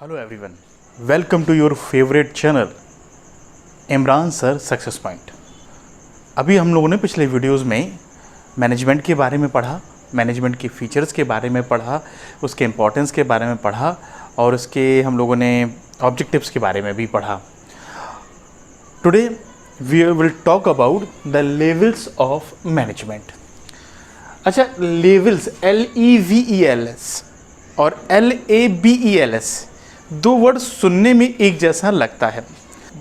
Hello everyone, welcome to your favourite channel Imran sir success point. अभी हम लोगों ने पिछले वीडियोस में मैनेजमेंट के बारे में पढ़ा, मैनेजमेंट के फीचर्स के बारे में पढ़ा, उसके इम्पोर्टेंस के बारे में पढ़ा और उसके हम लोगों ने ऑब्जेक्टिव्स के बारे में भी पढ़ा। Today we will talk about the levels of management. अच्छा, लेवल्स LEVELS और LABELS दो वर्ड सुनने में एक जैसा लगता है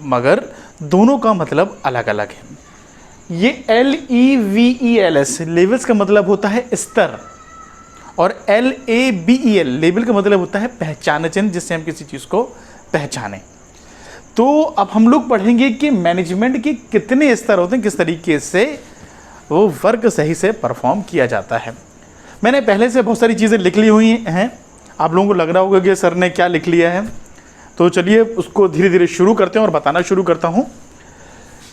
मगर दोनों का मतलब अलग अलग है। ये LEVELS लेवल्स का मतलब होता है स्तर और LABEL लेवल का मतलब होता है पहचान चिन्ह, जिससे हम किसी चीज़ को पहचानें। तो अब हम लोग पढ़ेंगे कि मैनेजमेंट के कितने स्तर होते हैं, किस तरीके से वो वर्क सही से परफॉर्म किया जाता है। मैंने पहले से बहुत सारी चीज़ें लिख ली हुई हैं, आप लोगों को लग रहा होगा कि सर ने क्या लिख लिया है, तो चलिए उसको धीरे धीरे शुरू करते हैं और बताना शुरू करता हूँ।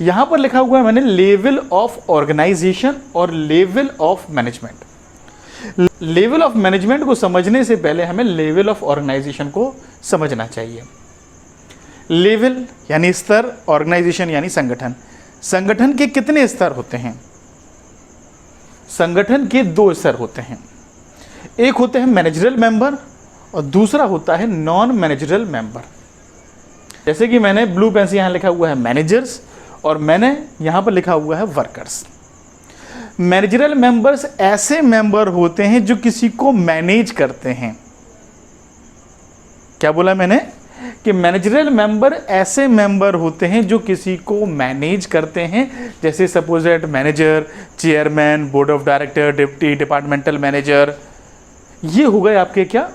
यहाँ पर लिखा हुआ है मैंने लेवल ऑफ ऑर्गेनाइजेशन और level of management. Level of management को समझने से पहले हमें लेवल ऑफ ऑर्गेनाइजेशन को समझना चाहिए। लेवल यानी स्तर, ऑर्गेनाइजेशन यानी संगठन। संगठन के कितने स्तर होते हैं? संगठन के दो स्तर होते हैं, एक होते हैं मैनेजरल मेंबर और दूसरा होता है नॉन मैनेजरल मेंबर। जैसे कि मैंने ब्लू पेन से यहाँ लिखा हुआ है मैनेजर्स और मैंने यहाँ पर लिखा हुआ है वर्कर्स। मैनेजरल मेंबर्स ऐसे मेंबर होते हैं जो किसी को मैनेज करते हैं। क्या बोला मैंने? कि मैनेजरल मेंबर ऐसे मेंबर होते हैं जो किसी को मैनेज करते हैं, जैसे suppose that manager, chairman, board of director, deputy departmental manager. ये हो गए आपके क्या?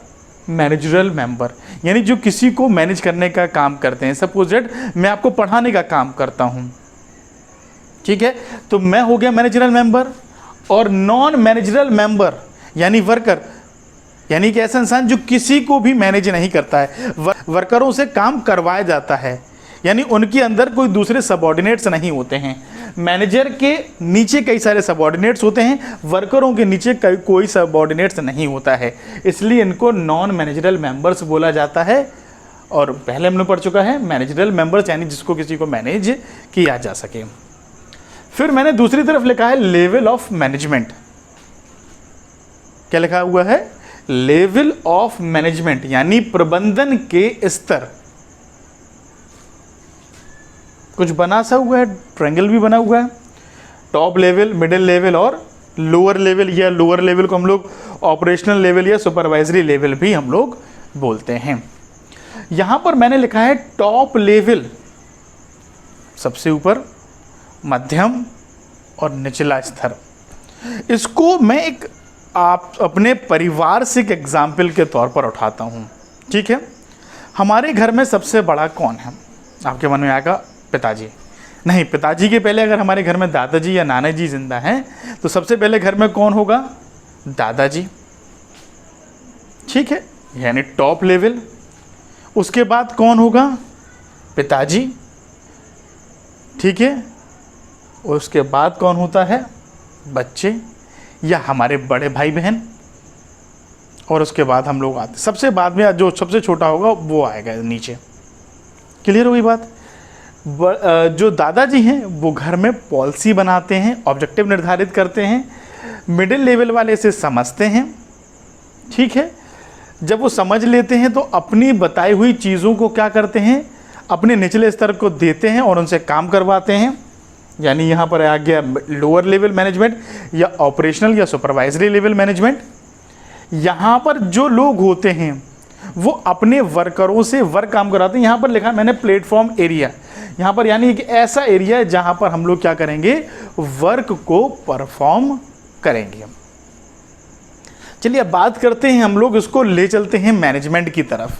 मैनेजरल मेंबर, यानी जो किसी को मैनेज करने का काम करते हैं। सपोज दैट मैं आपको पढ़ाने का काम करता हूं, ठीक है, तो मैं हो गया मैनेजरल मेंबर। और नॉन मैनेजरल मेंबर यानी वर्कर, यानी कि ऐसा इंसान जो किसी को भी मैनेज नहीं करता है, वर्करों से काम करवाया जाता है, यानी उनके अंदर कोई दूसरे सबऑर्डिनेट्स नहीं होते हैं। मैनेजर के नीचे कई सारे सबऑर्डिनेट्स होते हैं, वर्करों के नीचे कोई सबऑर्डिनेट्स नहीं होता है, इसलिए इनको नॉन मैनेजरल मेंबर्स बोला जाता है। और पहले हमने पढ़ चुका है मैनेजरल मेंबर्स यानी जिसको किसी को मैनेज किया जा सके। फिर मैंने दूसरी तरफ लिखा है लेवल ऑफ मैनेजमेंट। क्या लिखा हुआ है? लेवल ऑफ मैनेजमेंट यानी प्रबंधन के स्तर। कुछ बना सा हुआ है, ट्रायंगल भी बना हुआ है। टॉप लेवल, मिडिल लेवल और लोअर लेवल, या लोअर लेवल को हम लोग ऑपरेशनल लेवल या सुपरवाइजरी लेवल भी हम लोग बोलते हैं। यहां पर मैंने लिखा है टॉप लेवल, सबसे ऊपर, मध्यम और निचला स्तर। इसको मैं एक आप अपने परिवार से एक एग्जाम्पल के तौर पर उठाता हूँ, ठीक है। हमारे घर में सबसे बड़ा कौन है? आपके मन में आएगा पिताजी। नहीं, पिताजी के पहले अगर हमारे घर में दादाजी या नाना जी जिंदा हैं तो सबसे पहले घर में कौन होगा? दादाजी, ठीक है, यानी टॉप लेवल। उसके बाद कौन होगा? पिताजी, ठीक है। उसके बाद कौन होता है? बच्चे या हमारे बड़े भाई बहन। और उसके बाद हम लोग आते, सबसे बाद में जो सबसे छोटा होगा वो आएगा नीचे। क्लियर हो गई बात? जो दादाजी हैं वो घर में पॉलिसी बनाते हैं, ऑब्जेक्टिव निर्धारित करते हैं। मिडिल लेवल वाले इसे समझते हैं, ठीक है। जब वो समझ लेते हैं तो अपनी बताई हुई चीज़ों को क्या करते हैं? अपने निचले स्तर को देते हैं और उनसे काम करवाते हैं। यानी यहाँ पर आ गया लोअर लेवल मैनेजमेंट या ऑपरेशनल या सुपरवाइजरी लेवल मैनेजमेंट। यहाँ पर जो लोग होते हैं वो अपने वर्करों से वर्क काम कराते हैं। यहाँ पर लिखा है मैंने प्लेटफॉर्म एरिया, यहाँ पर यानी कि ऐसा एरिया है जहाँ पर हम लोग क्या करेंगे? वर्क को परफॉर्म करेंगे। चलिए अब बात करते हैं, हम लोग इसको ले चलते हैं मैनेजमेंट की तरफ।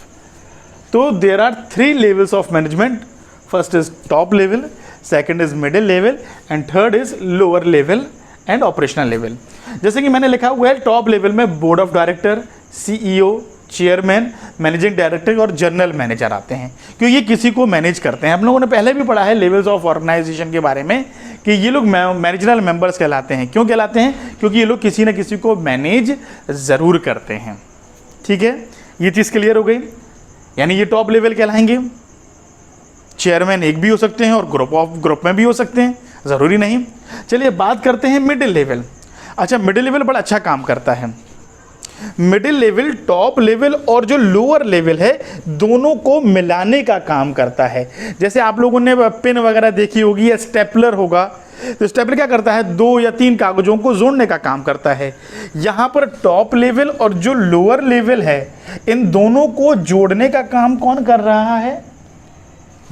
तो there are 3 levels of management. First is top level, second is middle level and third is lower level and operational level. जैसे कि मैंने लिखा हुआ है टॉप लेवल में board of director, CEO, chairman, managing director और जनरल मैनेजर आते हैं, क्योंकि ये किसी को मैनेज करते हैं। हम लोगों ने पहले भी पढ़ा है लेवल्स ऑफ ऑर्गेनाइजेशन के बारे में कि ये लोग मैनेजरल मेंबर्स कहलाते हैं। क्यों कहलाते हैं? क्योंकि ये लोग किसी न किसी को मैनेज ज़रूर करते हैं, ठीक है। ये चीज़ क्लियर हो गई। यानी ये टॉप लेवल कहलाएंगे। चेयरमैन एक भी हो सकते हैं और ग्रुप में भी हो सकते हैं, ज़रूरी नहीं। चलिए बात करते हैं मिडिल लेवल। अच्छा, मिडिल लेवल बड़ा अच्छा काम करता है। मिडिल लेवल टॉप लेवल और जो लोअर लेवल है दोनों को मिलाने का काम करता है। जैसे आप लोगों ने पेन वगैरह देखी होगी या स्टेपलर होगा, तो स्टेपलर क्या करता है, 2 या 3 कागजों को जोड़ने का काम करता है। यहाँ पर टॉप लेवल और जो लोअर लेवल है इन दोनों को जोड़ने का काम कौन कर रहा है,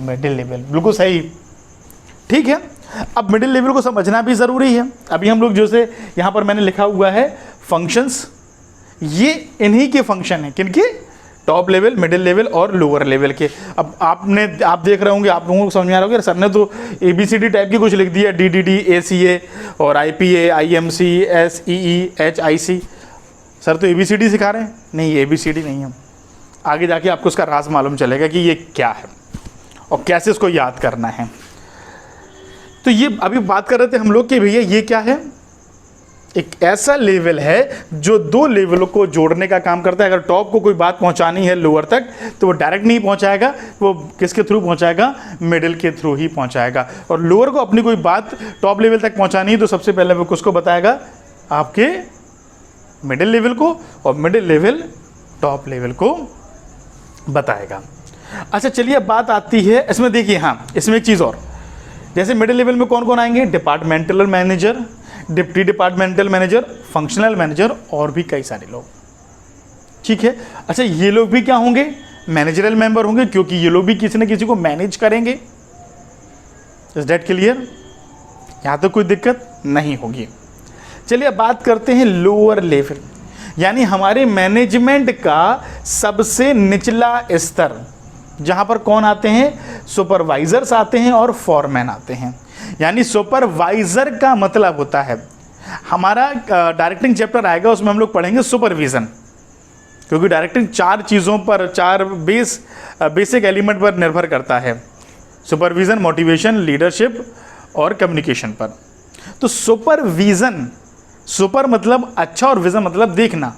मिडिल लेवल। बिल्कुल सही, ठीक है। अब मिडिल लेवल को समझना भी ज़रूरी है। अभी हम लोग जैसे यहाँ पर मैंने लिखा हुआ है फंक्शंस, ये इन्हीं के फंक्शन हैं, किनके, टॉप लेवल, मिडिल लेवल और लोअर लेवल के। अब आप देख रहे होंगे, आप लोगों को समझ में आ रहा होगा सर ने तो ABCD टाइप की कुछ लिख दिया, DDD, ACA और IPA, IMC, SEE, HIC। Sir तो ABCD सिखा रहे हैं? नहीं, ABCD नहीं है। आगे जाके आपको उसका राज मालूम चलेगा कि ये क्या है और कैसे इसको याद करना है। तो ये अभी बात कर रहे थे हम लोग कि भैया ये क्या है, एक ऐसा लेवल है जो 2 लेवलों को जोड़ने का काम करता है। अगर टॉप को कोई बात पहुंचानी है लोअर तक तो वो डायरेक्ट नहीं पहुंचाएगा, वो किसके थ्रू पहुंचाएगा, मिडिल के थ्रू ही पहुंचाएगा। और लोअर को अपनी कोई बात टॉप लेवल तक पहुंचानी है तो सबसे पहले वो किसको बताएगा, आपके मिडिल लेवल को, और मिडिल लेवल टॉप लेवल को बताएगा। अच्छा चलिए अब बात आती है इसमें, देखिए हाँ इसमें एक चीज़ और, जैसे मिडिल लेवल में कौन कौन आएंगे, departmental manager, deputy departmental manager, functional manager और भी कई सारे लोग, ठीक है। अच्छा ये लोग भी क्या होंगे, मैनेजरल मेंबर होंगे, क्योंकि ये लोग भी किसी न किसी को मैनेज करेंगे। Is that clear? यहाँ तो कोई दिक्कत नहीं होगी। चलिए अब बात करते हैं लोअर लेवल, यानी हमारे मैनेजमेंट का सबसे निचला स्तर, जहाँ पर कौन आते हैं, सुपरवाइजर्स आते हैं और फॉरमैन आते हैं। यानी सुपरवाइजर का मतलब होता है, हमारा डायरेक्टिंग चैप्टर आएगा उसमें हम लोग पढ़ेंगे सुपरविजन, क्योंकि डायरेक्टिंग 4 चीज़ों पर, 4 बेसिक एलिमेंट पर निर्भर करता है, सुपरविजन, मोटिवेशन, लीडरशिप और कम्युनिकेशन पर। तो सुपरविजन, सुपर मतलब अच्छा और विजन मतलब देखना,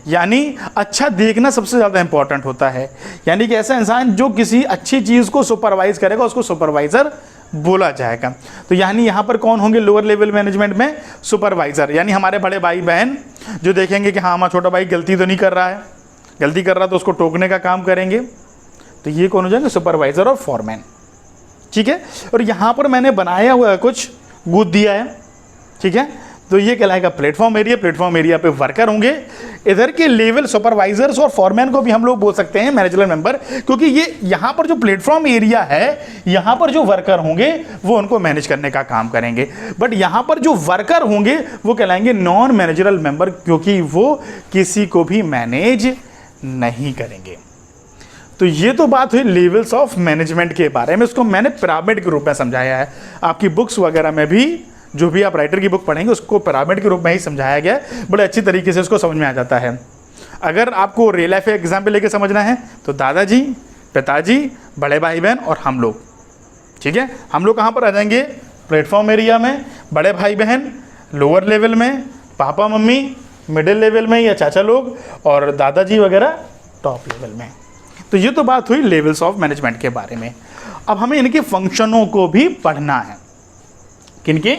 यानी अच्छा देखना सबसे ज़्यादा इंपॉर्टेंट होता है। यानी कि ऐसा इंसान जो किसी अच्छी चीज़ को सुपरवाइज करेगा उसको सुपरवाइज़र बोला जाएगा। तो यानी यहाँ पर कौन होंगे लोअर लेवल मैनेजमेंट में, सुपरवाइज़र, यानी हमारे बड़े भाई बहन जो देखेंगे कि हाँ हमारा छोटा भाई गलती तो नहीं कर रहा है, गलती कर रहा तो उसको टोकने का काम करेंगे। तो ये कौन हो जाएंगे, सुपरवाइज़र और फॉरमैन, ठीक है। और यहाँ पर मैंने बनाया हुआ कुछ गूंथ दिया है, ठीक है। तो ये कहलाएगा प्लेटफॉर्म एरिया। प्लेटफॉर्म एरिया पे वर्कर होंगे। इधर के लेवल सुपरवाइजर्स और फॉरमैन को भी हम लोग बोल सकते हैं मैनेजरल मेंबर, क्योंकि ये यहाँ पर जो प्लेटफॉर्म एरिया है यहाँ पर जो वर्कर होंगे वो उनको मैनेज करने का काम करेंगे। बट यहाँ पर जो वर्कर होंगे वो कहलाएंगे नॉन मैनेजरल मेंबर, क्योंकि वो किसी को भी मैनेज नहीं करेंगे। तो ये तो बात हुई लेवल्स ऑफ मैनेजमेंट के बारे में। इसको मैंने पिरामिड के रूप में समझाया है। आपकी बुक्स वगैरह में भी जो भी आप राइटर की बुक पढ़ेंगे उसको पिरामिड के रूप में ही समझाया गया है। बड़े अच्छी तरीके से उसको समझ में आ जाता है। अगर आपको रियल लाइफ एग्जाम्पल लेके समझना है तो दादाजी, पिताजी, बड़े भाई बहन और हम लोग, ठीक है। हम लोग कहाँ पर आ जाएंगे, प्लेटफॉर्म एरिया में, बड़े भाई बहन लोअर लेवल में, पापा मम्मी मिडिल लेवल में या चाचा लोग, और दादाजी वगैरह टॉप लेवल में। तो ये तो बात हुई लेवल्स ऑफ मैनेजमेंट के बारे में। अब हमें इनके फंक्शनों को भी पढ़ना है। किनके,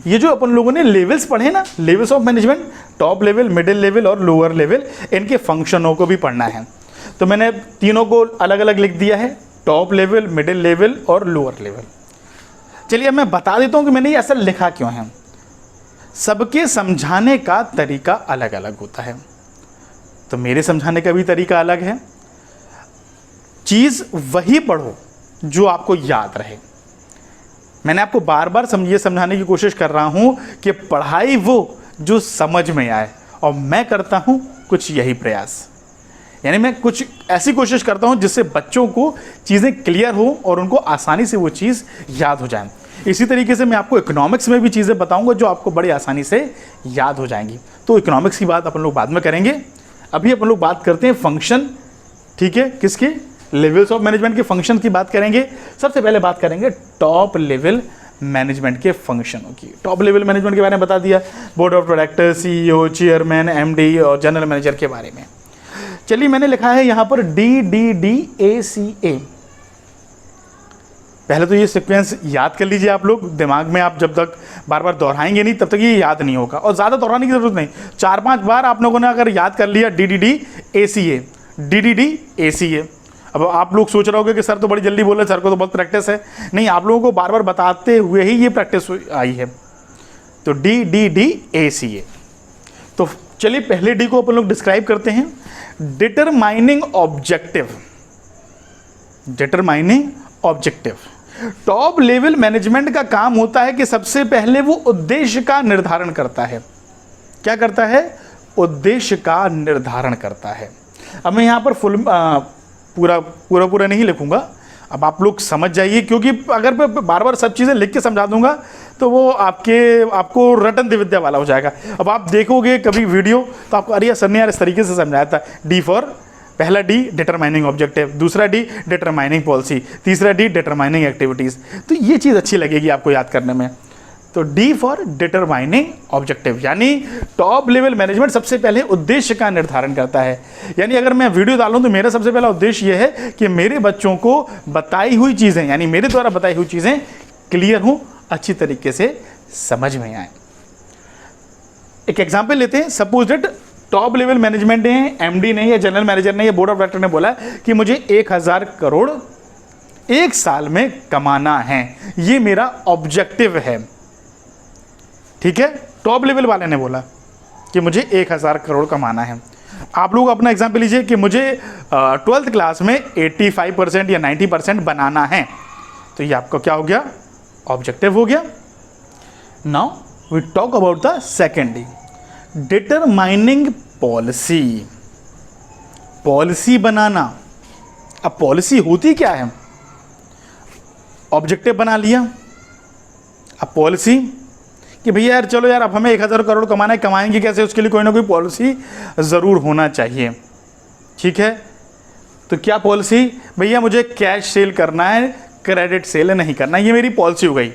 ये जो अपन लोगों ने लेवल्स पढ़े ना, levels of management, top level, middle level और लोअर लेवल, इनके फंक्शनों को भी पढ़ना है। तो मैंने तीनों को अलग अलग लिख दिया है, टॉप लेवल, मिडिल लेवल और लोअर लेवल। चलिए अब मैं बता देता हूँ कि मैंने ये ऐसा लिखा क्यों है। सबके समझाने का तरीका अलग अलग होता है, तो मेरे समझाने का भी तरीका अलग है। चीज़ वही पढ़ो जो आपको याद रहे। मैंने आपको बार बार ये समझाने की कोशिश कर रहा हूं कि पढ़ाई वो जो समझ में आए, और मैं करता हूं कुछ यही प्रयास। यानी मैं कुछ ऐसी कोशिश करता हूं जिससे बच्चों को चीज़ें क्लियर हो और उनको आसानी से वो चीज़ याद हो जाए। इसी तरीके से मैं आपको इकोनॉमिक्स में भी चीज़ें बताऊंगा जो आपको बड़ी आसानी से याद हो जाएंगी। तो इकोनॉमिक्स की बात अपन लोग बाद में करेंगे। अभी अपन लोग बात करते हैं फंक्शन, ठीक है, किसके, लेवल्स ऑफ मैनेजमेंट के फंक्शन की बात करेंगे। सबसे पहले बात करेंगे टॉप लेवल मैनेजमेंट के फंक्शनों की। टॉप लेवल मैनेजमेंट के बारे में बता दिया, board of director, CEO, chairman, MD और जनरल मैनेजर के बारे में। चलिए मैंने लिखा है यहां पर DDDACA। पहले तो ये सीक्वेंस याद कर लीजिए आप लोग दिमाग में, आप जब तक बार बार दोहराएंगे नहीं तब तक ये याद नहीं होगा, और ज़्यादा दोहराने की ज़रूरत नहीं, 4-5 बार आप लोगों ने अगर याद कर लिया DDDACA, DDDACA। अब आप लोग सोच रहे होगे कि सर तो बड़ी जल्दी बोले, सर को तो बहुत प्रैक्टिस है। नहीं, आप लोगों को बार बार बताते हुए ही ये प्रैक्टिस आई है। तो DDDACA। तो चलिए पहले डी को अपन लोग डिस्क्राइब करते हैं, determining objective. Determining objective, top level management का काम होता है कि सबसे पहले वो उद्देश्य का निर्धारण करता है। क्या करता है? उद्देश्य का निर्धारण करता है। अब मैं यहाँ पर पूरा नहीं लिखूंगा, अब आप लोग समझ जाइए, क्योंकि अगर मैं बार बार सब चीज़ें लिख के समझा दूंगा तो वो आपको रटन दिविद्या वाला हो जाएगा। अब आप देखोगे कभी वीडियो तो आपको अरे सर ने यार इस तरीके से समझाया था। डी फॉर, पहला डी डिटरमाइनिंग ऑब्जेक्टिव, दूसरा डी डिटरमाइनिंग पॉलिसी, तीसरा डी डिटरमाइनिंग एक्टिविटीज़। तो ये चीज़ अच्छी लगेगी आपको याद करने में। तो डी फॉर डिटरमाइनिंग ऑब्जेक्टिव, यानी टॉप लेवल मैनेजमेंट सबसे पहले उद्देश्य का निर्धारण करता है। यानी अगर मैं वीडियो डालूं तो मेरा सबसे पहला उद्देश्य यह है कि मेरे बच्चों को बताई हुई चीज़ें, यानी मेरे द्वारा बताई हुई चीज़ें क्लियर हों, अच्छी तरीके से समझ में आए। एक एग्जाम्पल लेते हैं। Suppose that top level management ने, एमडी ने या जनरल मैनेजर ने या बोर्ड ऑफ डायरेक्टर ने बोला कि मुझे 1000 करोड़ एक साल में कमाना है, ये मेरा ऑब्जेक्टिव है। ठीक है, टॉप लेवल वाले ने बोला कि मुझे 1000 करोड़ कमाना है। आप लोग अपना एग्जाम्पल लीजिए कि मुझे 12th क्लास में 85% या 90% बनाना है, तो ये आपका क्या हो गया? ऑब्जेक्टिव हो गया। Now we talk about the second D, determining policy. Policy बनाना। अब पॉलिसी होती क्या है? ऑब्जेक्टिव बना लिया, अब पॉलिसी कि भैया यार चलो यार अब हमें 1000 करोड़ कमाना है, कमाएंगे कैसे, उसके लिए कोई ना कोई पॉलिसी ज़रूर होना चाहिए। ठीक है, तो क्या पॉलिसी? भैया मुझे कैश सेल करना है, क्रेडिट सेल नहीं करना, ये मेरी पॉलिसी हो गई।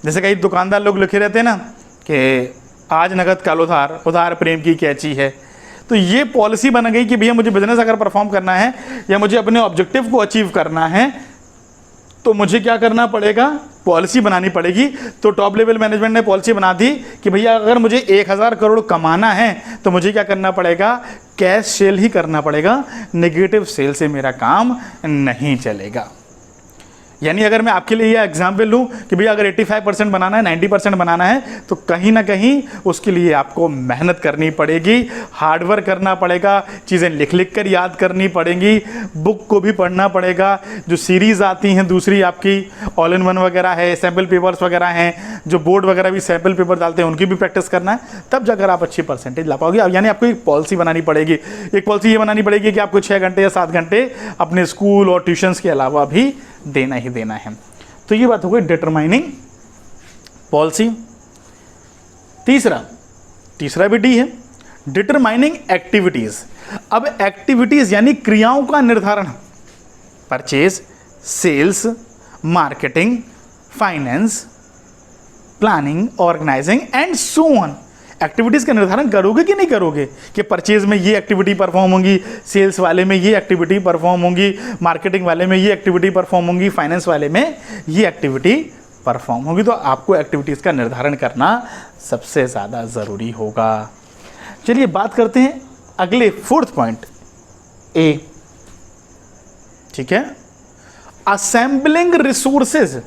जैसे कई दुकानदार लोग लिखे रहते हैं ना कि आज नगद कल उधार, उधार प्रेम की कैची है। तो ये पॉलिसी बन गई कि भैया मुझे बिजनेस अगर परफॉर्म करना है या मुझे अपने ऑब्जेक्टिव को अचीव करना है तो मुझे क्या करना पड़ेगा? पॉलिसी बनानी पड़ेगी। तो टॉप लेवल मैनेजमेंट ने पॉलिसी बना दी कि भैया अगर मुझे 1000 करोड़ कमाना है तो मुझे क्या करना पड़ेगा? कैश सेल ही करना पड़ेगा, नेगेटिव सेल से मेरा काम नहीं चलेगा। यानी अगर मैं आपके लिए यह एग्जाम्पल लूँ कि भैया अगर 85% बनाना है, 90% बनाना है, तो कहीं ना कहीं उसके लिए आपको मेहनत करनी पड़ेगी, हार्डवर्क करना पड़ेगा, चीज़ें लिख लिख कर याद करनी पड़ेंगी, बुक को भी पढ़ना पड़ेगा। जो सीरीज़ आती हैं दूसरी आपकी ऑल इन वन वगैरह है, सैम्पल पेपर्स वगैरह हैं, जो बोर्ड वगैरह भी सैम्पल पेपर डालते हैं, उनकी भी प्रैक्टिस करना है, तब जाकर आप अच्छी परसेंटेज ला पाओगे। यानी आपको एक पॉलिसी बनानी पड़ेगी। एक पॉलिसी ये बनानी पड़ेगी कि आपको 6 घंटे या 7 घंटे अपने स्कूल और ट्यूशन्स के अलावा भी देना ही देना है। तो ये बात हो गई डिटरमाइनिंग पॉलिसी। तीसरा भी डी है, डिटरमाइनिंग एक्टिविटीज। अब एक्टिविटीज यानी क्रियाओं का निर्धारण, purchase, sales, marketing, finance, planning, organising and so on. Activities का निर्धारण करोगे कि नहीं करोगे कि परचेज में ये एक्टिविटी परफॉर्म होंगी, सेल्स वाले में ये एक्टिविटी परफॉर्म होंगी, मार्केटिंग वाले में ये एक्टिविटी परफॉर्म होंगी, फाइनेंस वाले में ये एक्टिविटी परफॉर्म होगी। तो आपको एक्टिविटीज का निर्धारण करना सबसे ज़्यादा ज़रूरी होगा। चलिए बात करते हैं अगले 4th पॉइंट, ए। ठीक है, असेंबलिंग रिसोर्सेज।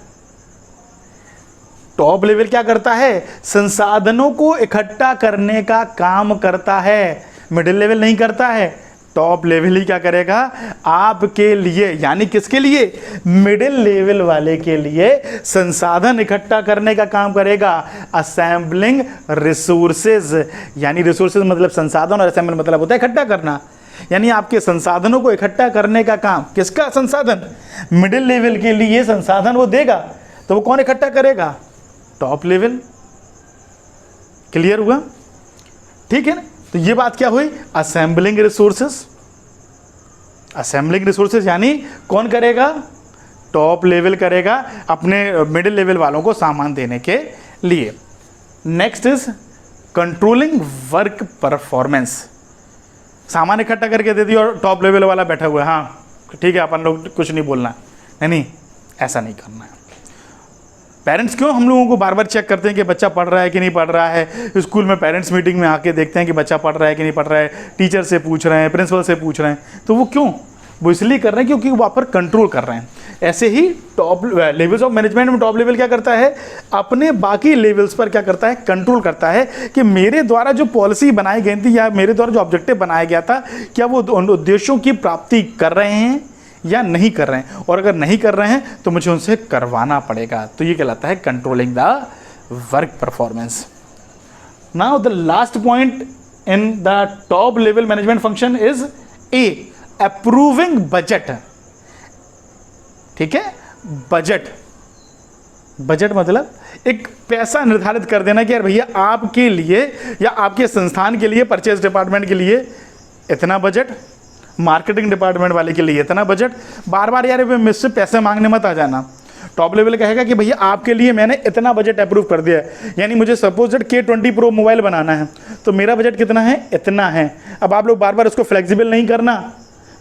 टॉप लेवल क्या करता है? संसाधनों को इकट्ठा करने का काम करता है, मिडिल लेवल नहीं करता है। टॉप लेवल ही क्या करेगा? आपके लिए, यानी किसके लिए? मिडिल लेवल वाले के लिए संसाधन इकट्ठा करने का काम करेगा। असेंबलिंग रिसोर्सेज, यानी रिसोर्सेज मतलब संसाधन और असेंबल मतलब होता है इकट्ठा करना। यानी आपके संसाधनों को इकट्ठा करने का काम किसका? संसाधन। मिडिल लेवल के लिए संसाधन वो देगा, तो वो कौन इकट्ठा करेगा? Top level. क्लियर हुआ? ठीक है ना? तो ये बात क्या हुई? Assembling resources. असेंबलिंग रिसोर्सेस यानी कौन करेगा? टॉप लेवल करेगा अपने मिडिल लेवल वालों को सामान देने के लिए। Next is controlling work performance. सामान इकट्ठा करके दे दिया और टॉप लेवल वाला बैठा हुआ है, हाँ ठीक है अपन लोग कुछ नहीं बोलना, नहीं ऐसा नहीं करना है। पेरेंट्स क्यों हम लोगों को बार बार चेक करते हैं कि बच्चा पढ़ रहा है कि नहीं पढ़ रहा है? स्कूल में पेरेंट्स मीटिंग में आके देखते हैं कि बच्चा पढ़ रहा है कि नहीं पढ़ रहा है, टीचर से पूछ रहे हैं, प्रिंसिपल से पूछ रहे हैं। तो वो क्यों? वो इसलिए कर रहे हैं क्योंकि वो वहाँ पर कंट्रोल कर रहे हैं। ऐसे ही टॉप लेवल्स ऑफ मैनेजमेंट में टॉप लेवल क्या करता है, अपने बाकी लेवल्स पर क्या करता है, कंट्रोल करता है कि मेरे द्वारा जो पॉलिसी बनाई गई थी या मेरे द्वारा जो ऑब्जेक्टिव बनाया गया था, क्या वो उन उद्देश्यों की प्राप्ति कर रहे हैं या नहीं कर रहे हैं, और अगर नहीं कर रहे हैं तो मुझे उनसे करवाना पड़ेगा। तो ये कहलाता है controlling the work performance. Now the last point in the top level management function is a, approving budget. ठीक है, बजट मतलब एक पैसा निर्धारित कर देना कि यार भैया आपके लिए या आपके संस्थान के लिए, परचेज डिपार्टमेंट के लिए इतना बजट, मार्केटिंग डिपार्टमेंट वाले के लिए इतना बजट। बार बार यार मुझसे पैसे मांगने मत आ जाना। टॉप लेवल कहेगा कि भैया आपके लिए मैंने इतना बजट अप्रूव कर दिया है, यानी मुझे सपोज K20 Pro मोबाइल बनाना है तो मेरा बजट कितना है, इतना है। अब आप लोग बार बार उसको फ्लेक्सिबल नहीं करना,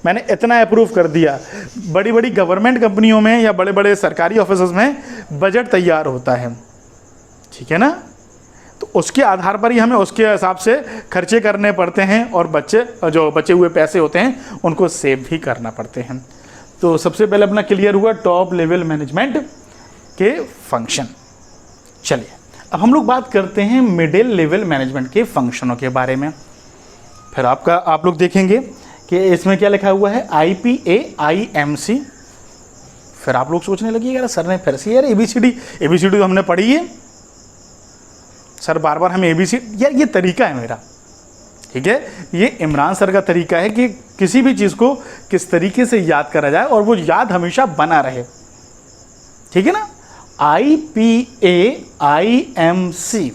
मैंने इतना अप्रूव कर दिया। बड़ी बड़ी गवर्नमेंट कंपनियों में या बड़े बड़े सरकारी ऑफिस में बजट तैयार होता है, ठीक है ना, तो उसके आधार पर ही हमें उसके हिसाब से खर्चे करने पड़ते हैं, और जो बचे हुए पैसे होते हैं उनको सेव भी करना पड़ते हैं। तो सबसे पहले अपना क्लियर हुआ टॉप लेवल मैनेजमेंट के फंक्शन। चलिए अब हम लोग बात करते हैं मिडिल लेवल मैनेजमेंट के फंक्शनों के बारे में। फिर आप लोग देखेंगे कि इसमें क्या लिखा हुआ है, IPA IMC। फिर आप लोग सोचने लगे यार सर ने फिर से यार ABCD तो हमने पढ़ी है सर, बार बार हमें ABC, यार ये तरीका है मेरा, ठीक है, ये इमरान सर का तरीका है कि किसी भी चीज़ को किस तरीके से याद करा जाए और वो याद हमेशा बना रहे, ठीक है ना। IPA IMC,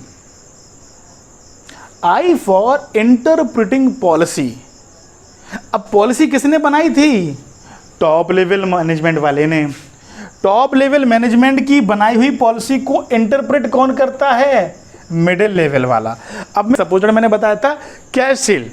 I for interpreting policy. अब पॉलिसी किसने बनाई थी, टॉप लेवल मैनेजमेंट वाले ने। टॉप लेवल मैनेजमेंट की बनाई हुई पॉलिसी को इंटरप्रेट कौन करता है, मिडिल लेवल वाला। अब सपोज मैंने बताया था कैश सेल,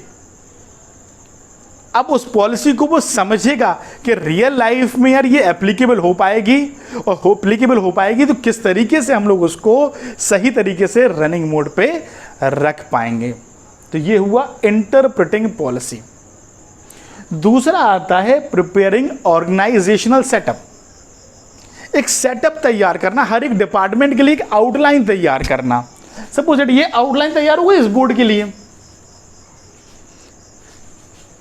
अब उस पॉलिसी को वो समझेगा कि रियल लाइफ में यार ये एप्लीकेबल हो पाएगी, और एप्लीकेबल हो पाएगी तो किस तरीके से हम लोग उसको सही तरीके से रनिंग मोड पे रख पाएंगे। तो ये हुआ इंटरप्रेटिंग पॉलिसी। दूसरा आता है प्रिपेयरिंग ऑर्गेनाइजेशनल सेटअप। एक सेटअप तैयार करना, हर एक डिपार्टमेंट के लिए एक आउटलाइन तैयार करना। सपोज ये आउटलाइन तैयार हुआ इस बोर्ड के लिए,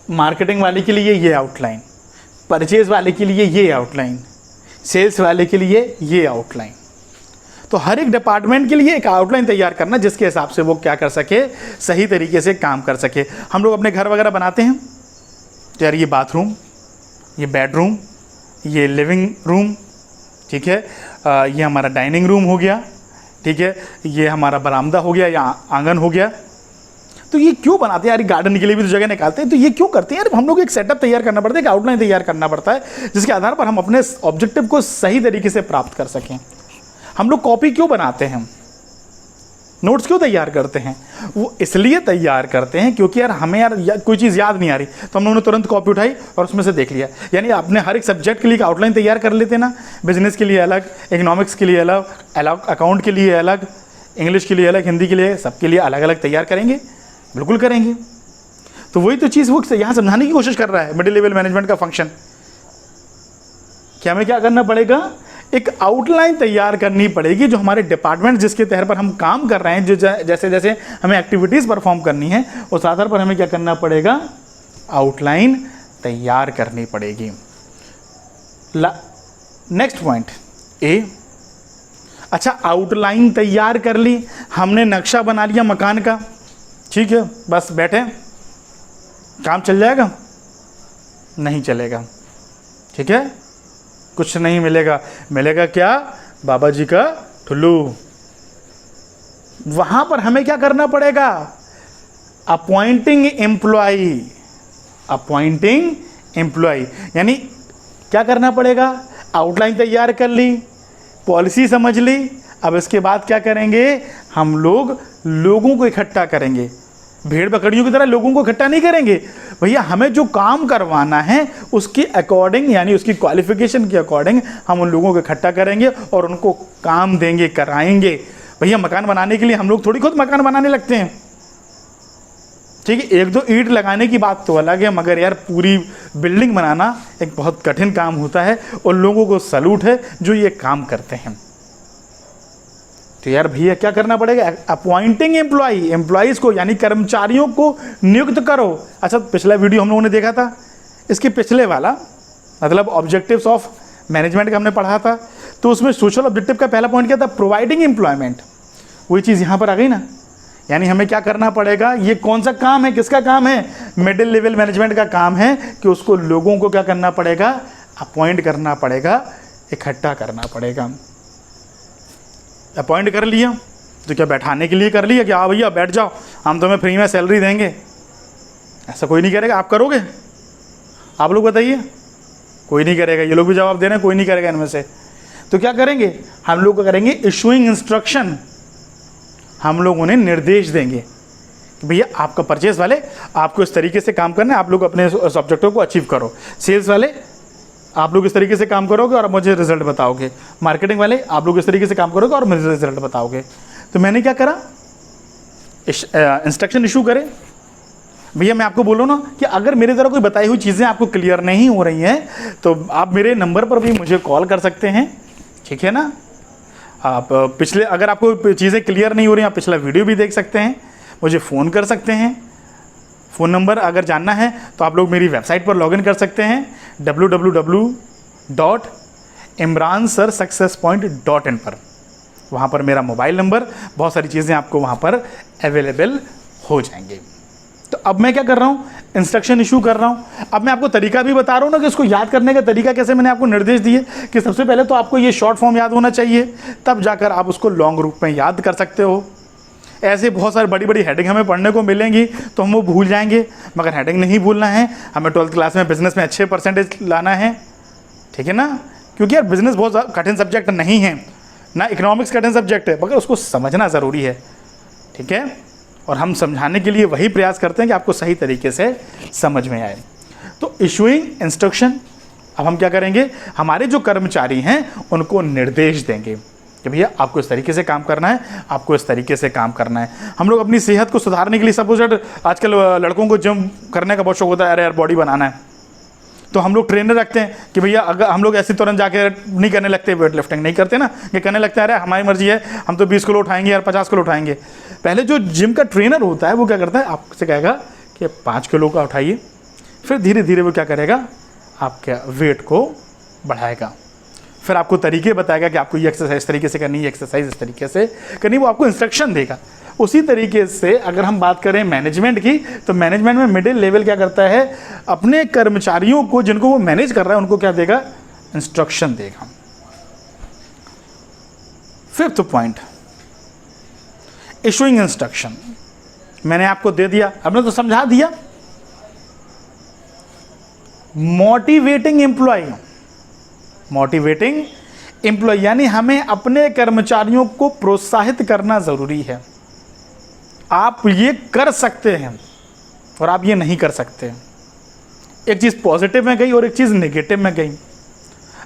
मार्केटिंग वाले के लिए ये आउटलाइन, परचेज वाले के लिए ये आउटलाइन, सेल्स वाले के लिए ये आउटलाइन। तो हर एक डिपार्टमेंट के लिए एक आउटलाइन तैयार करना जिसके हिसाब से वो क्या कर सके, सही तरीके से काम कर सके। हम लोग अपने घर वगैरह बनाते हैं तो यार ये बाथरूम, ये बेडरूम, ये लिविंग रूम, ठीक है, ये हमारा डाइनिंग रूम हो गया, ठीक है, ये हमारा बरामदा हो गया या आंगन हो गया। तो ये क्यों बनाते हैं यार, गार्डन के लिए भी तो जगह निकालते हैं, तो ये क्यों करते हैं यार, हम लोग एक सेटअप तैयार करना पड़ता है, एक आउटलाइन तैयार करना पड़ता है जिसके आधार पर हम अपने ऑब्जेक्टिव को सही तरीके से प्राप्त कर सकें। हम लोग कॉपी क्यों बनाते हैं, नोट्स क्यों तैयार करते हैं, वो इसलिए तैयार करते हैं क्योंकि यार हमें यार कोई चीज़ याद नहीं आ रही तो हम लोगों ने तुरंत कॉपी उठाई और उसमें से देख लिया। यानी अपने हर एक सब्जेक्ट के लिए आउटलाइन तैयार कर लेते ना, बिजनेस के लिए अलग, इकोनॉमिक्स के लिए अलग, अकाउंट के लिए अलग, इंग्लिश के लिए अलग, हिंदी के लिए, सबके लिए अलग अलग तैयार करेंगे, बिल्कुल करेंगे। तो वही तो चीज़ वो यहाँ समझाने की कोशिश कर रहा है मिडिल लेवल मैनेजमेंट का फंक्शन। कि हमें क्या करना पड़ेगा, एक आउटलाइन तैयार करनी पड़ेगी जो हमारे डिपार्टमेंट जिसके तहत पर हम काम कर रहे हैं, जो जैसे जैसे हमें एक्टिविटीज़ परफॉर्म करनी है उस आधार पर हमें क्या करना पड़ेगा, आउटलाइन तैयार करनी पड़ेगी। नेक्स्ट पॉइंट ए, अच्छा आउटलाइन तैयार कर ली, हमने नक्शा बना लिया मकान का, ठीक है, बस बैठे, काम चल जाएगा, नहीं चलेगा, ठीक है, कुछ नहीं मिलेगा। मिलेगा क्या, बाबा जी का ठुल्लू। वहां पर हमें क्या करना पड़ेगा, अपॉइंटिंग एम्प्लॉय, अपॉइंटिंग एम्प्लॉय, यानी क्या करना पड़ेगा, आउटलाइन तैयार कर ली, पॉलिसी समझ ली, अब इसके बाद क्या करेंगे, हम लोगों को इकट्ठा करेंगे। भेड़ बकरियों की तरह लोगों को इकट्ठा नहीं करेंगे, भैया हमें जो काम करवाना है उसकी अकॉर्डिंग, यानी उसकी क्वालिफिकेशन के अकॉर्डिंग हम उन लोगों को इकट्ठा करेंगे और उनको काम देंगे, कराएंगे। भैया मकान बनाने के लिए हम लोग थोड़ी खुद मकान बनाने लगते हैं, ठीक है। एक दो ईंट लगाने की बात तो अलग है, मगर यार पूरी बिल्डिंग बनाना एक बहुत कठिन काम होता है और लोगों को सैल्यूट है जो ये काम करते हैं। तो यार भैया क्या करना पड़ेगा, अपॉइंटिंग एम्प्लॉइज को, यानी कर्मचारियों को नियुक्त करो। अच्छा, पिछला वीडियो हम लोगों ने देखा था, इसके पिछले वाला मतलब ऑब्जेक्टिव्स ऑफ मैनेजमेंट का हमने पढ़ा था, तो उसमें सोशल ऑब्जेक्टिव का पहला पॉइंट क्या था, प्रोवाइडिंग एम्प्लॉयमेंट। वही चीज़ यहाँ पर आ गई ना, यानी हमें क्या करना पड़ेगा, ये कौन सा काम है, किसका काम है, मिडिल लेवल मैनेजमेंट का काम है कि उसको लोगों को क्या करना पड़ेगा, अपॉइंट करना पड़ेगा, इकट्ठा करना पड़ेगा। अपॉइंट कर लिया तो क्या बैठाने के लिए कर लिया कि हाँ भैया बैठ जाओ, हम तुम्हें फ्री में सैलरी देंगे, ऐसा कोई नहीं करेगा। आप करोगे? आप लोग बताइए, कोई नहीं करेगा। ये लोग भी जवाब दे रहे हैं, कोई नहीं करेगा इनमें से। तो क्या करेंगे हम लोग, करेंगे इशूइंग इंस्ट्रक्शन। हम लोग उन्हें निर्देश देंगे कि भैया आपका परचेज वाले आपको इस तरीके से काम करना है, आप लोग अपने सब्जेक्टों को अचीव करो। सेल्स वाले आप लोग इस तरीके से काम करोगे और मुझे रिजल्ट बताओगे। मार्केटिंग वाले आप लोग इस तरीके से काम करोगे और मुझे रिजल्ट बताओगे। तो मैंने क्या करा, इंस्ट्रक्शन इशू करे। भैया मैं आपको बोलूँ ना कि अगर मेरे द्वारा कोई बताई हुई चीज़ें आपको क्लियर नहीं हो रही हैं तो आप मेरे नंबर पर भी मुझे कॉल कर सकते हैं, ठीक है ना। आप पिछले, अगर आपको चीज़ें क्लियर नहीं हो रही, आप पिछला वीडियो भी देख सकते हैं, मुझे फ़ोन कर सकते हैं। फ़ोन नंबर अगर जानना है तो आप लोग मेरी वेबसाइट पर लॉगिन कर सकते हैं www.imransursuccesspoint.in पर। वहाँ पर मेरा मोबाइल नंबर, बहुत सारी चीज़ें आपको वहाँ पर अवेलेबल हो जाएंगे। तो अब मैं क्या कर रहा हूँ, इंस्ट्रक्शन इशू कर रहा हूँ। अब मैं आपको तरीका भी बता रहा हूँ ना कि इसको याद करने का तरीका कैसे, मैंने आपको निर्देश दिए कि सबसे पहले तो आपको ये शॉर्ट फॉर्म याद होना चाहिए, तब जाकर आप उसको लॉन्ग रूप में याद कर सकते हो। ऐसे बहुत सारी बड़ी बड़ी हेडिंग हमें पढ़ने को मिलेंगी तो हम वो भूल जाएंगे, मगर हेडिंग नहीं भूलना है हमें। 12th क्लास में बिजनेस में अच्छे परसेंटेज लाना है, ठीक है ना, क्योंकि यार बिजनेस बहुत कठिन सब्जेक्ट नहीं है ना, इकोनॉमिक्स कठिन सब्जेक्ट है, मगर उसको समझना ज़रूरी है, ठीक है। और हम समझाने के लिए वही प्रयास करते हैं कि आपको सही तरीके से समझ में आए। तो इशूइंग इंस्ट्रक्शन, अब हम क्या करेंगे, हमारे जो कर्मचारी हैं उनको निर्देश देंगे कि भैया आपको इस तरीके से काम करना है, आपको इस तरीके से काम करना है। हम लोग अपनी सेहत को सुधारने के लिए, सपोज आजकल लड़कों को जिम करने का बहुत शौक होता है, अरे यार बॉडी बनाना है, तो हम लोग ट्रेनर रखते हैं कि भैया अगर हम लोग ऐसे तुरंत जाके नहीं करने लगते, वेट लिफ्टिंग नहीं करते ना, ये करने लगते हैं अरे हमारी मर्जी है, हम तो 20 किलो उठाएंगे यार, 50 किलो उठाएंगे। पहले जो जिम का ट्रेनर होता है वो क्या करता है, आपसे कहेगा कि 5 किलो का उठाइए, फिर धीरे धीरे वो क्या करेगा, आपके वेट को बढ़ाएगा, फिर आपको तरीके बताएगा कि आपको ये एक्सरसाइज इस तरीके से करनी है, ये एक्सरसाइज इस तरीके से करनी, वो आपको इंस्ट्रक्शन देगा। उसी तरीके से अगर हम बात करें मैनेजमेंट की, तो मैनेजमेंट में मिडिल लेवल क्या करता है, अपने कर्मचारियों को जिनको वो मैनेज कर रहा है उनको क्या देगा, इंस्ट्रक्शन देगा। 5th point, issuing instruction. मैंने आपको दे दिया, आपने तो समझा दिया। मोटिवेटिंग एम्प्लॉय, यानी हमें अपने कर्मचारियों को प्रोत्साहित करना ज़रूरी है। आप ये कर सकते हैं और आप ये नहीं कर सकते। एक चीज़ पॉजिटिव में गई और एक चीज़ नेगेटिव में गई।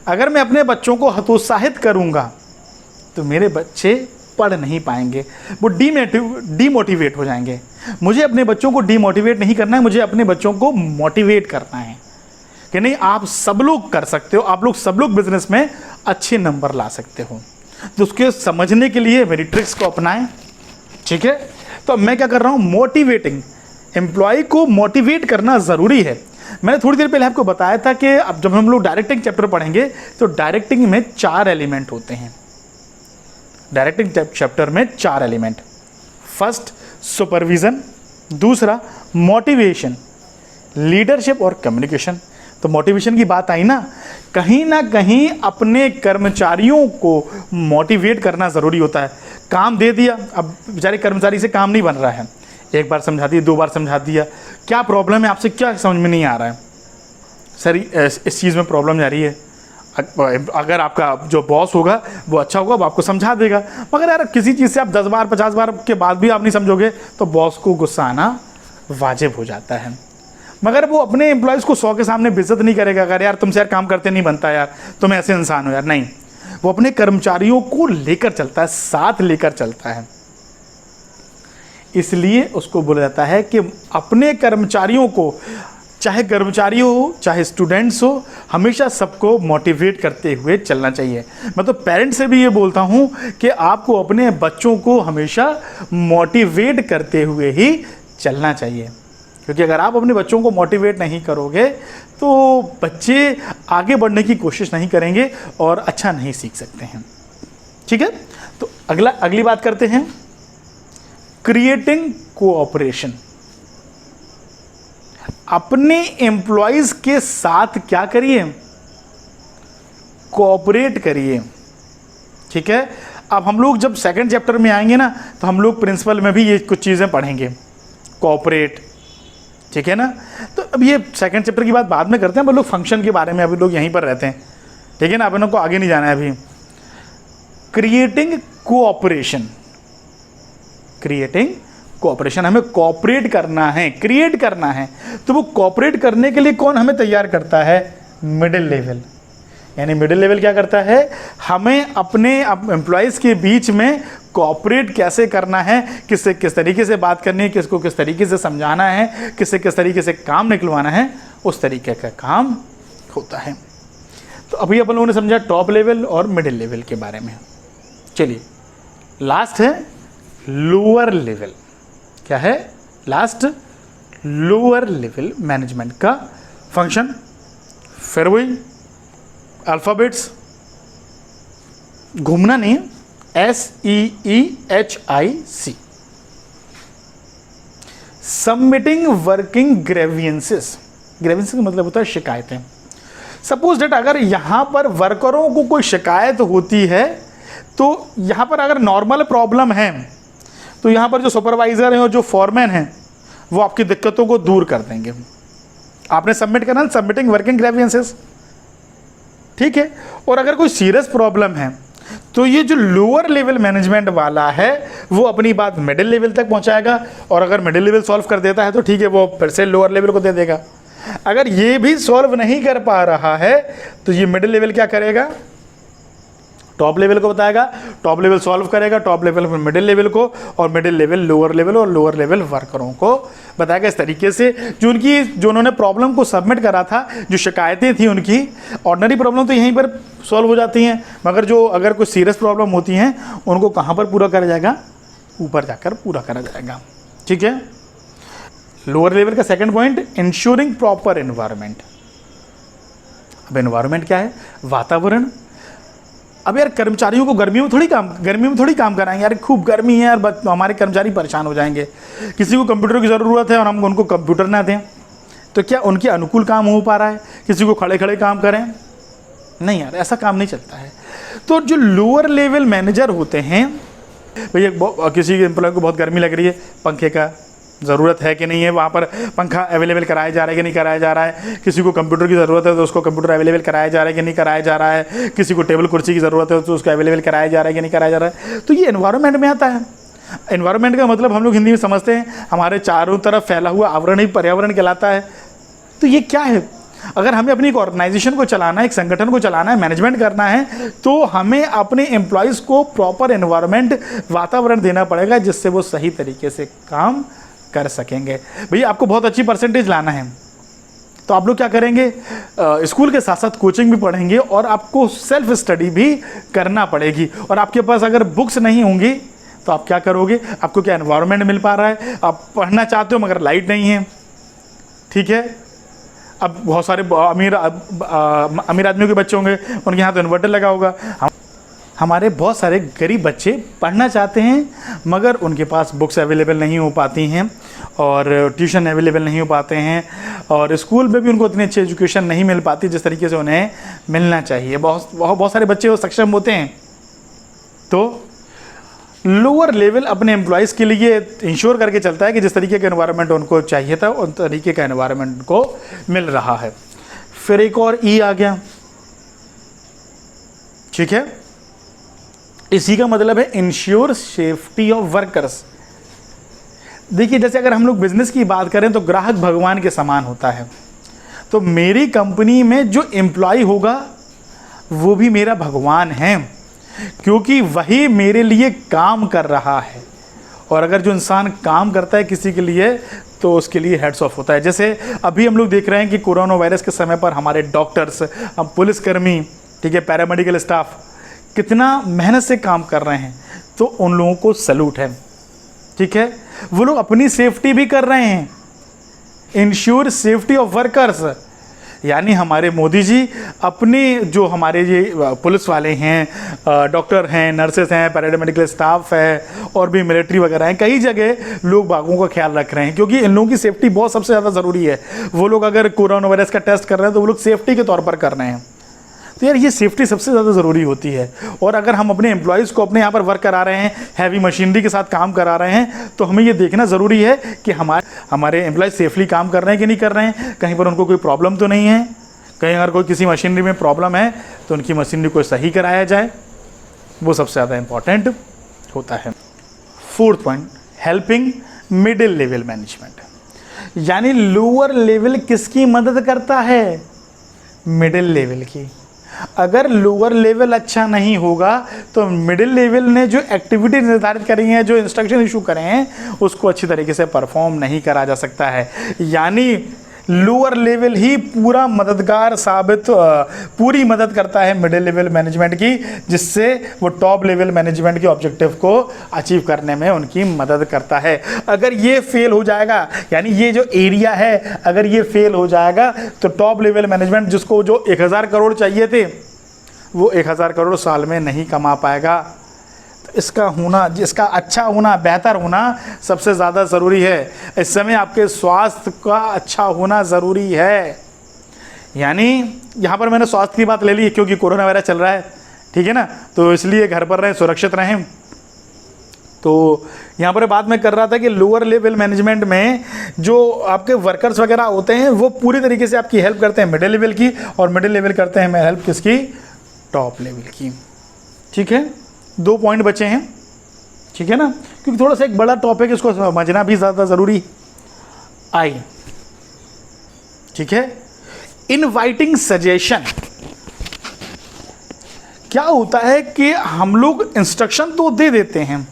अगर मैं अपने बच्चों को हतोत्साहित करूँगा तो मेरे बच्चे पढ़ नहीं पाएंगे, वो डीमोटिवेट हो जाएंगे। मुझे अपने बच्चों को डीमोटिवेट नहीं करना है, मुझे अपने बच्चों को मोटिवेट करना है कि नहीं आप सब लोग कर सकते हो, आप लोग सब लोग बिजनेस में अच्छे नंबर ला सकते हो। तो उसके समझने के लिए मेरी ट्रिक्स को अपनाएं, ठीक है। तो मैं क्या कर रहा हूँ, मोटिवेटिंग एम्प्लॉय को मोटिवेट करना ज़रूरी है। मैंने थोड़ी देर पहले आपको बताया था कि अब जब हम लोग डायरेक्टिंग चैप्टर पढ़ेंगे तो डायरेक्टिंग में 4 एलिमेंट होते हैं। डायरेक्टिंग चैप्टर में 4 एलिमेंट, फर्स्ट सुपरविजन, दूसरा मोटिवेशन, लीडरशिप और कम्युनिकेशन। तो मोटिवेशन की बात आई ना कहीं अपने कर्मचारियों को मोटिवेट करना ज़रूरी होता है। काम दे दिया, अब बेचारे कर्मचारी से काम नहीं बन रहा है, एक बार समझा दिया, 2 बार समझा दिया, क्या प्रॉब्लम है आपसे, क्या समझ में नहीं आ रहा है, सर इस चीज़ में प्रॉब्लम जा रही है। अगर आपका जो बॉस होगा वो अच्छा होगा, वो आपको समझा देगा। मगर यार किसी चीज़ से आप 10 बार 50 बार के बाद भी आप नहीं समझोगे तो बॉस को गुस्सा आना वाजिब हो जाता है। मगर वो अपने एम्प्लॉयज़ को 100 के सामने बेइज्जत नहीं करेगा, अगर यार तुमसे यार काम करते नहीं बनता यार, तुम ऐसे इंसान हो यार, नहीं। वो अपने कर्मचारियों को लेकर चलता है, साथ लेकर चलता है। इसलिए उसको बोला जाता है कि अपने कर्मचारियों को, चाहे कर्मचारी हो चाहे स्टूडेंट्स हो, हमेशा सबको मोटिवेट करते हुए चलना चाहिए। मैं तो पेरेंट्स से भी ये बोलता हूँ कि आपको अपने बच्चों को हमेशा मोटिवेट करते हुए ही चलना चाहिए, क्योंकि अगर आप अपने बच्चों को मोटिवेट नहीं करोगे तो बच्चे आगे बढ़ने की कोशिश नहीं करेंगे और अच्छा नहीं सीख सकते हैं। ठीक है, तो अगली बात करते हैं, क्रिएटिंग कोऑपरेशन। अपने एम्प्लॉयज के साथ क्या करिए, कोऑपरेट करिए। ठीक है, अब हम लोग जब सेकंड चैप्टर में आएंगे ना, तो हम लोग प्रिंसिपल में भी ये कुछ चीज़ें पढ़ेंगे, कोऑपरेट। ठीक है ना, तो अब ये सेकंड चैप्टर की बात बाद में करते हैं, हम लोग फंक्शन के बारे में अभी लोग यहीं पर रहते हैं। ठीक है ना, अपन को आगे नहीं जाना है अभी। क्रिएटिंग कोऑपरेशन, क्रिएटिंग कोऑपरेशन, हमें कोऑपरेट करना है, क्रिएट करना है। तो वो कोऑपरेट करने के लिए कौन हमें तैयार करता है, मिडिल लेवल। यानी मिडिल लेवल क्या करता है, हमें अपने एम्प्लॉयज़ के बीच में कोऑपरेट कैसे करना है, किससे किस तरीके से बात करनी है, किसको किस तरीके से समझाना है, किससे किस तरीके से काम निकलवाना है, उस तरीके का काम होता है। तो अभी अपन लोगों ने समझा टॉप लेवल और मिडिल लेवल के बारे में। चलिए लास्ट है लोअर लेवल। क्या है लास्ट, लोअर लेवल मैनेजमेंट का फंक्शन। फिर वही अल्फ़ाबेट्स, घूमना नहीं है, SEEHIC, submitting working grievances. Grievances का मतलब होता है शिकायतें। सपोज डेट अगर यहाँ पर वर्करों को कोई शिकायत होती है, तो यहाँ पर अगर नॉर्मल प्रॉब्लम है तो यहाँ पर जो सुपरवाइज़र हैं और जो फॉरमैन हैं वो आपकी दिक्कतों को दूर कर देंगे। आपने सबमिट करना, सबमिटिंग वर्किंग ग्रेवियंसेस। ठीक है, और अगर कोई सीरियस प्रॉब्लम है तो ये जो लोअर लेवल मैनेजमेंट वाला है वो अपनी बात मिडिल लेवल तक पहुंचाएगा, और अगर मिडिल लेवल सॉल्व कर देता है तो ठीक है, वो फिर से लोअर लेवल को दे देगा। अगर ये भी सॉल्व नहीं कर पा रहा है तो ये मिडिल लेवल क्या करेगा, टॉप लेवल को बताएगा, टॉप लेवल सॉल्व करेगा, टॉप लेवल पर मिडिल लेवल को, और मिडिल लेवल लोअर लेवल, और लोअर लेवल वर्करों को बताएगा। इस तरीके से जो उन्होंने प्रॉब्लम को सबमिट करा था, जो शिकायतें थी उनकी, ऑर्डिनरी प्रॉब्लम तो यहीं पर सॉल्व हो जाती हैं, मगर जो अगर कोई सीरियस प्रॉब्लम होती हैं उनको कहाँ पर पूरा करा जाएगा, ऊपर जाकर पूरा करा जाएगा। ठीक है, लोअर लेवल का second point, ensuring proper environment. अब एनवायरनमेंट क्या है, वातावरण। अब यार कर्मचारियों को गर्मियों में थोड़ी काम कराएंगे, यार खूब गर्मी है यार, हमारे कर्मचारी परेशान हो जाएंगे। किसी को कंप्यूटर की ज़रूरत है और हम उनको कंप्यूटर ना दें तो क्या उनके अनुकूल काम हो पा रहा है, किसी को खड़े खड़े काम करें, नहीं यार, ऐसा काम नहीं चलता है। तो जो लोअर लेवल मैनेजर होते हैं, भैया किसी एम्प्लॉय को बहुत गर्मी लग रही है, पंखे का ज़रूरत है कि नहीं है, वहाँ पर पंखा अवेलेबल कराया जा रहा है कि नहीं कराया जा रहा है, किसी को कंप्यूटर की ज़रूरत है तो उसको कंप्यूटर अवेलेबल कराया जा रहा है कि नहीं कराया जा रहा है, किसी को टेबल कुर्सी की ज़रूरत है तो उसको अवेलेबल कराया जा रहा है कि नहीं कराया जा रहा है। तो ये एनवायरनमेंट में आता है। एनवायरनमेंट का मतलब हम लोग हिंदी में समझते हैं, हमारे चारों तरफ फैला हुआ आवरण ही पर्यावरण कहलाता है। तो ये क्या है, अगर हमें अपनी एक ऑर्गेनाइजेशन को चलाना है, एक संगठन को चलाना है, मैनेजमेंट करना है, तो हमें अपने एम्प्लॉयज़ को प्रॉपर एनवायरनमेंट, वातावरण देना पड़ेगा जिससे वो सही तरीके से काम कर सकेंगे। भैया आपको बहुत अच्छी परसेंटेज लाना है तो आप लोग क्या करेंगे, स्कूल के साथ साथ कोचिंग भी पढ़ेंगे और आपको सेल्फ स्टडी भी करना पड़ेगी। और आपके पास अगर बुक्स नहीं होंगी तो आप क्या करोगे, आपको क्या एनवायरनमेंट मिल पा रहा है, आप पढ़ना चाहते हो मगर लाइट नहीं है। ठीक है, अब बहुत सारे अमीर आदमियों के बच्चे होंगे, उनके यहाँ तो इन्वर्टर लगा होगा। हमारे बहुत सारे गरीब बच्चे पढ़ना चाहते हैं मगर उनके पास बुक्स अवेलेबल नहीं हो पाती हैं और ट्यूशन अवेलेबल नहीं हो पाते हैं, और स्कूल में भी उनको इतनी अच्छी एजुकेशन नहीं मिल पाती जिस तरीके से उन्हें मिलना चाहिए। बहुत सारे बच्चे वो सक्षम होते हैं। तो लोअर लेवल अपने एम्प्लॉयज़ के लिए इंश्योर करके चलता है कि जिस तरीके का एनवायरनमेंट उनको चाहिए था उन तरीके का एनवायरनमेंट को मिल रहा है। फिर एक और ई आ गया। ठीक है, इसी का मतलब है इंश्योर सेफ्टी ऑफ वर्कर्स। देखिए जैसे अगर हम लोग बिजनेस की बात करें तो ग्राहक भगवान के समान होता है। तो मेरी कंपनी में जो एम्प्लॉय होगा वो भी मेरा भगवान है, क्योंकि वही मेरे लिए काम कर रहा है। और अगर जो इंसान काम करता है किसी के लिए तो उसके लिए हेड्स ऑफ होता है। जैसे अभी हम लोग देख रहे हैं कि कोरोना वायरस के समय पर हमारे डॉक्टर्स, हम पुलिसकर्मी, ठीक है, पैरामेडिकल स्टाफ कितना मेहनत से काम कर रहे हैं, तो उन लोगों को सैल्यूट है। ठीक है, वो लोग अपनी सेफ्टी भी कर रहे हैं, इंश्योर सेफ्टी ऑफ वर्कर्स। यानी हमारे मोदी जी अपने जो हमारे ये पुलिस वाले हैं, डॉक्टर हैं, नर्सेस हैं, पैरामेडिकल स्टाफ है और भी मिलिट्री वगैरह हैं, कई जगह लोग बागों का ख्याल रख रहे हैं, क्योंकि इन लोगों की सेफ्टी बहुत सबसे ज़्यादा ज़रूरी है। वो लोग अगर कोरोना वायरस का टेस्ट कर रहे हैं तो वो लोग सेफ्टी के तौर पर कर रहे हैं। तो यार ये सेफ्टी सबसे ज़्यादा ज़रूरी होती है। और अगर हम अपने एम्प्लॉयज़ को अपने यहाँ पर वर्क करा रहे हैं, हैवी मशीनरी के साथ काम करा रहे हैं, तो हमें ये देखना ज़रूरी है कि हमारे एम्प्लॉयज़ सेफली काम कर रहे हैं कि नहीं कर रहे हैं, कहीं पर उनको कोई प्रॉब्लम तो नहीं है। कहीं अगर कोई किसी मशीनरी में प्रॉब्लम है तो उनकी मशीनरी को सही कराया जाए, वो सबसे ज़्यादा इम्पॉर्टेंट होता है। Fourth point, helping middle level management. यानी लोअर लेवल किसकी मदद करता है? मिडिल लेवल की। अगर लोअर लेवल अच्छा नहीं होगा तो मिडिल लेवल ने जो एक्टिविटी निर्धारित करी है, जो इंस्ट्रक्शन इशू करे हैं, उसको अच्छी तरीके से परफॉर्म नहीं करा जा सकता है। यानी लोअर लेवल ही पूरा मददगार साबित, पूरी मदद करता है मिडिल लेवल मैनेजमेंट की, जिससे वो टॉप लेवल मैनेजमेंट के ऑब्जेक्टिव को अचीव करने में उनकी मदद करता है। अगर ये फेल हो जाएगा, यानी ये जो एरिया है अगर ये फेल हो जाएगा, तो टॉप लेवल मैनेजमेंट जिसको जो 1000 करोड़ चाहिए थे वो 1000 करोड़ साल में नहीं कमा पाएगा। इसका होना, इसका अच्छा होना, बेहतर होना सबसे ज़्यादा ज़रूरी है। इस समय आपके स्वास्थ्य का अच्छा होना ज़रूरी है। यानी यहाँ पर मैंने स्वास्थ्य की बात ले ली क्योंकि कोरोना वायरस चल रहा है, ठीक है ना, तो इसलिए घर पर रहें, सुरक्षित रहें। तो यहाँ पर बात मैं कर रहा था कि लोअर लेवल मैनेजमेंट में जो आपके वर्कर्स वगैरह होते हैं वो पूरी तरीके से आपकी हेल्प करते हैं मिडिल लेवल की, और मिडिल लेवल करते हैं हेल्प किसकी? टॉप लेवल की। ठीक है, 2 पॉइंट बचे हैं, ठीक है ना, क्योंकि थोड़ा सा एक बड़ा टॉपिक है, इसको समझना भी ज़्यादा ज़रूरी। आई, ठीक है, इनवाइटिंग सजेशन। क्या होता है कि हम लोग इंस्ट्रक्शन तो दे देते हैं,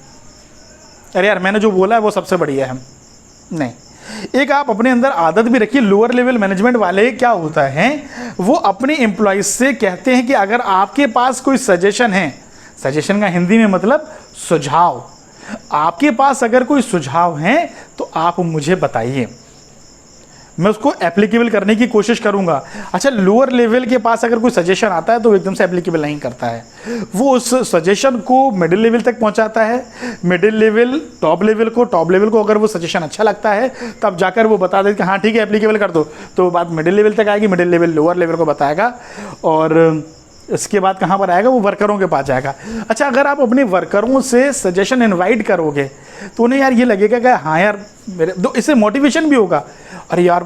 अरे यार मैंने जो बोला है वो सबसे बढ़िया है, नहीं, एक आप अपने अंदर आदत भी रखिए। लोअर लेवल मैनेजमेंट वाले क्या होता है, वो अपने एम्प्लॉयज से कहते हैं कि अगर आपके पास कोई सजेशन है, सजेशन का हिंदी में मतलब सुझाव, आपके पास अगर कोई सुझाव है तो आप मुझे बताइए, मैं उसको एप्लीकेबल करने की कोशिश करूंगा। अच्छा, लोअर लेवल के पास अगर कोई सजेशन आता है तो वो एकदम से एप्लीकेबल नहीं करता है, वो उस सजेशन को मिडिल लेवल तक पहुंचाता है, मिडिल लेवल टॉप लेवल को, टॉप लेवल को अगर वो सजेशन अच्छा लगता है तब जाकर वो बता देगा कि हाँ ठीक है एप्लीकेबल कर दो, तो बात मिडिल लेवल तक आएगी, मिडिल लेवल लोअर लेवल को बताएगा, और इसके बाद कहाँ पर आएगा, वो वर्करों के पास जाएगा। अच्छा, अगर आप अपने वर्करों से सजेशन इनवाइट करोगे तो उन्हें यार ये लगेगा कि हाँ यार मेरे तो, इससे मोटिवेशन भी होगा। अरे यार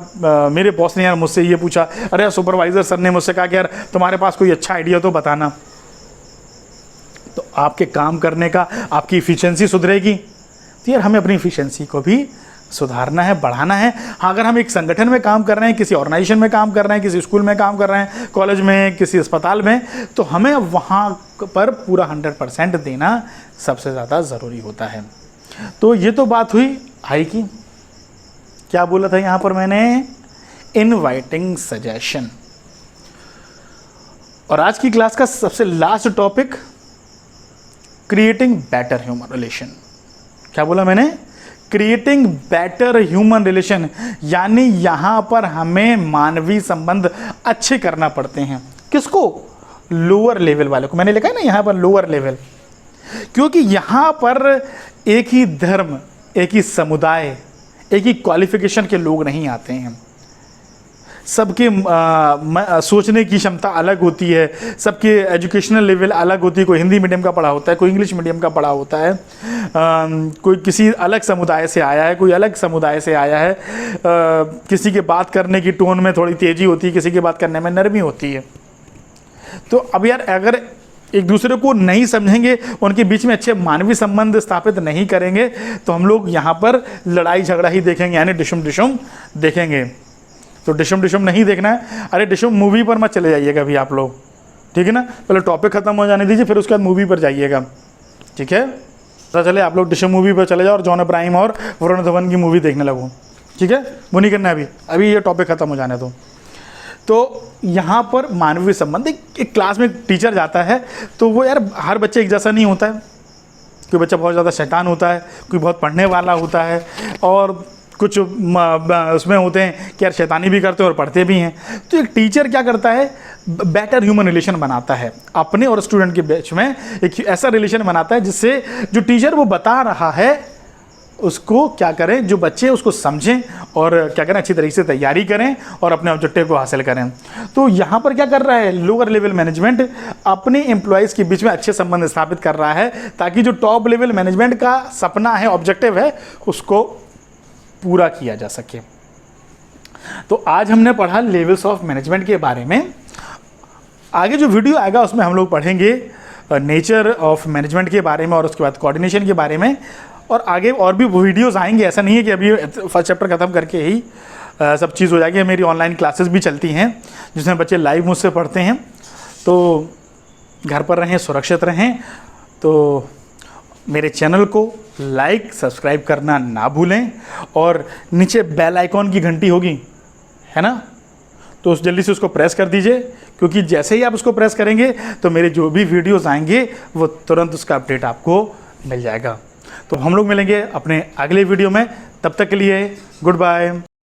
मेरे बॉस ने यार मुझसे ये पूछा, अरे यार सुपरवाइजर सर ने मुझसे कहा कि यार तुम्हारे पास कोई अच्छा आइडिया तो बताना, तो आपके काम करने का, आपकी इफ़िशियंसी सुधरेगी। तो यार हमें अपनी इफ़िशियंसी को भी सुधारना है, बढ़ाना है। हाँ, अगर हम एक संगठन में काम कर रहे हैं, किसी ऑर्गेनाइजेशन में काम कर रहे हैं, किसी स्कूल में काम कर रहे हैं, कॉलेज में, किसी अस्पताल में, तो हमें वहाँ पर पूरा 100% देना सबसे ज़्यादा ज़रूरी होता है। तो ये तो बात हुई आई की, क्या बोला था यहाँ पर मैंने, इनवाइटिंग सजेशन। और आज की क्लास का सबसे last topic, creating better human relation. क्या बोला मैंने? क्रिएटिंग बेटर ह्यूमन रिलेशन, यानी यहाँ पर हमें मानवीय संबंध अच्छे करना पड़ते हैं। किसको? लोअर लेवल वाले को। मैंने लिखा है ना यहाँ पर लोअर लेवल, क्योंकि यहाँ पर एक ही धर्म, एक ही समुदाय, एक ही क्वालिफिकेशन के लोग नहीं आते हैं। सबके सोचने की क्षमता अलग होती है, सबके एजुकेशनल लेवल अलग होती है। कोई हिंदी मीडियम का पढ़ा होता है, कोई इंग्लिश मीडियम का पढ़ा होता है, कोई किसी अलग समुदाय से आया है, कोई अलग समुदाय से आया है। किसी के बात करने की टोन में थोड़ी तेज़ी होती है, किसी की बात करने में नरमी होती है। तो अब यार अगर एक दूसरे को नहीं समझेंगे, उनके बीच में अच्छे मानवीय संबंध स्थापित नहीं करेंगे, तो हम लोग यहाँ पर लड़ाई झगड़ा ही देखेंगे, यानी डिशुम डिशुम देखेंगे। तो डिशुम डिशुम नहीं देखना है। अरे डिशुम मूवी पर मत चले जाइएगा अभी आप लोग, ठीक है ना, पहले टॉपिक खत्म हो जाने दीजिए, फिर उसके बाद मूवी पर जाइएगा, ठीक है। पता चले आप लोग डिशुम मूवी पर चले जाओ और जॉन अब्राहम और वरुण धवन की मूवी देखने लगो, ठीक है, वो नहीं करना है अभी ये टॉपिक खत्म हो जाने दो। तो यहाँ पर मानवीय संबंध, एक क्लास में टीचर जाता है तो वो यार हर बच्चे एक जैसा नहीं होता है, कोई बच्चा बहुत ज़्यादा शैतान होता है, कोई बहुत पढ़ने वाला होता है, और कुछ उसमें होते हैं कि यार शैतानी भी करते हैं और पढ़ते भी हैं। तो एक टीचर क्या करता है, बेटर ह्यूमन रिलेशन बनाता है अपने और स्टूडेंट के बीच में, एक ऐसा रिलेशन बनाता है जिससे जो टीचर वो बता रहा है उसको क्या करें, जो बच्चे उसको समझें और क्या करें, अच्छी तरीके से तैयारी करें और अपने ऑब्जेक्टिव को हासिल करें। तो यहाँ पर क्या कर रहा है, लोअर लेवल मैनेजमेंट अपने एम्प्लॉयज़ के बीच में अच्छे संबंध स्थापित कर रहा है, ताकि जो टॉप लेवल मैनेजमेंट का सपना है, ऑब्जेक्टिव है, उसको पूरा किया जा सके। तो आज हमने पढ़ा लेवल्स ऑफ मैनेजमेंट के बारे में। आगे जो वीडियो आएगा उसमें हम लोग पढ़ेंगे नेचर ऑफ मैनेजमेंट के बारे में और उसके बाद कोऑर्डिनेशन के बारे में, और आगे और भी वीडियोस आएंगे। ऐसा नहीं है कि अभी फर्स्ट चैप्टर ख़त्म करके ही सब चीज़ हो जाएगी। मेरी ऑनलाइन क्लासेस भी चलती हैं जिसमें बच्चे लाइव मुझसे पढ़ते हैं। तो घर पर रहें, सुरक्षित रहें। तो मेरे चैनल को लाइक सब्सक्राइब करना ना भूलें, और नीचे बेल आइकॉन की घंटी होगी, है ना, तो उस जल्दी से उसको प्रेस कर दीजिए, क्योंकि जैसे ही आप उसको प्रेस करेंगे तो मेरे जो भी वीडियोस आएंगे वो तुरंत उसका अपडेट आपको मिल जाएगा। तो हम लोग मिलेंगे अपने अगले वीडियो में, तब तक के लिए गुड बाय।